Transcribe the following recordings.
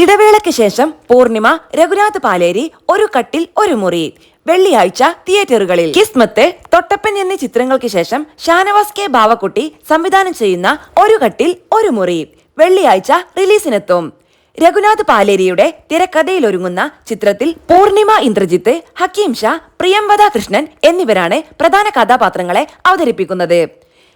ഇടവേളയ്ക്ക് ശേഷം പൂർണിമ, രഘുനാഥ് പാലേരി, ഒരു കട്ടിൽ ഒരു മുറി. വെള്ളിയാഴ്ച തിയേറ്ററുകളിൽ. കിസ്മത്ത്, തൊട്ടപ്പൻ എന്നീ ചിത്രങ്ങൾക്ക് ശേഷം ഷാനവാസ് കെ ബാവക്കുട്ടി സംവിധാനം ചെയ്യുന്ന ഒരു കട്ടിൽ ഒരു മുറി വെള്ളിയാഴ്ച റിലീസിനെത്തും. രഘുനാഥ് പാലേരിയുടെ തിരക്കഥയിലൊരുങ്ങുന്ന ചിത്രത്തിൽ പൂർണിമ ഇന്ദ്രജിത്ത്, ഹക്കീം ഷാ, പ്രിയംവദ കൃഷ്ണൻ എന്നിവരാണ് പ്രധാന കഥാപാത്രങ്ങളെ അവതരിപ്പിക്കുന്നത്.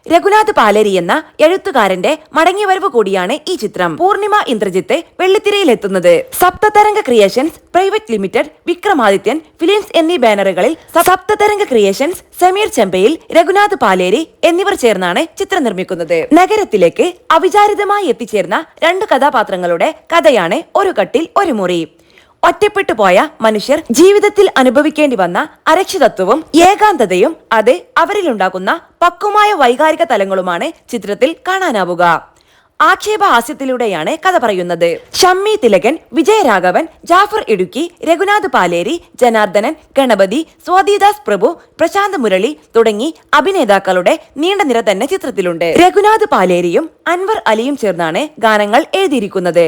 രഘുനാഥ് പാലേരി എന്ന എഴുത്തുകാരന്റെ മടങ്ങിവരവ് കൂടിയാണ് ഈ ചിത്രം. പൂർണിമ ഇന്ദ്രജിത്ത് വെള്ളിത്തിരയിലെത്തുന്നത്. Sapthatharanga creations private limited, Vikramadithyan films എന്നീ ബാനറുകളിൽ സപ്തതരംഗ ക്രിയേഷൻസ്, സമീർ ചെമ്പയിൽ, രഘുനാഥ് പാലേരി എന്നിവർ ചേർന്നാണ് ചിത്രം നിർമ്മിക്കുന്നത്. നഗരത്തിലേക്ക് അവിചാരിതമായി എത്തിച്ചേർന്ന രണ്ട് കഥാപാത്രങ്ങളുടെ കഥയാണ് ഒരു കട്ടിൽ ഒരു മുറി. ഒറ്റപ്പെട്ടു പോയ മനുഷ്യർ ജീവിതത്തിൽ അനുഭവിക്കേണ്ടി വന്ന അരക്ഷിതത്വവും ഏകാന്തതയും അത് അവരിലുണ്ടാക്കുന്ന പക്വമായ വൈകാരിക തലങ്ങളുമാണ് ചിത്രത്തിൽ കാണാനാവുക. ആക്ഷേപഹാസ്യത്തിലൂടെയാണ് കഥ പറയുന്നത്. ഷമ്മി തിലകൻ, വിജയരാഘവൻ, ജാഫർ ഇടുക്കി, രഘുനാഥ് പാലേരി, ജനാർദ്ദനൻ, ഗണപതി, സ്വാതിദാസ് പ്രഭു, പ്രശാന്ത് മുരളി തുടങ്ങി അഭിനേതാക്കളുടെ നീണ്ട നിര തന്നെ ചിത്രത്തിലുണ്ട്. രഘുനാഥ് പാലേരിയും അൻവർ അലിയും ചേർന്നാണ് ഗാനങ്ങൾ എഴുതിയിരിക്കുന്നത്.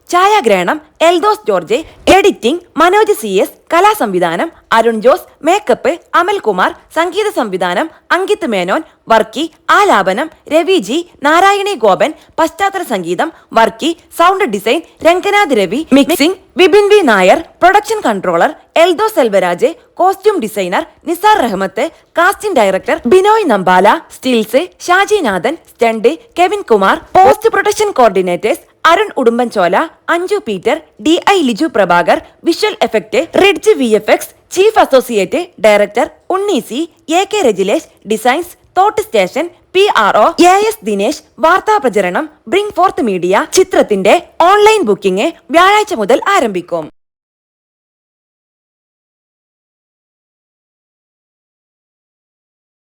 ഛായാഗ്രഹണം എൽദോസ് ജോർജ്, എഡിറ്റിംഗ് മനോജ് CS, കലാസംവിധാനം അരുൺ ജോസ്, മേക്കപ്പ് അമൽകുമാർ, സംഗീത സംവിധാനം അങ്കിത് മേനോൻ, വർക്കി, ആലാപനം രവിജി, നാരായണി ഗോപൻ, പശ്ചാത്തല സംഗീതം Varkey, sound design Ranganath Ravi, mixing Vipin V Nair, production controller Eldho Selvaraj, costume designer Nisar Rahmath, casting director Binoy Nambala, stills Shajinathan, stunt Kevin Kumar, post production coordinators Arun Udumbanchola, Anju Peter, DI Liju Prabhakar, visual effect Ridge VFX, chief associate director Unneesi, AK Rajilesh, designs thought station, PRO AS Dinesh, വാർത്താ പ്രചരണം bring forth media. ചിത്രത്തിന്റെ online booking വ്യാഴാഴ്ച മുതൽ ആരംഭിക്കും.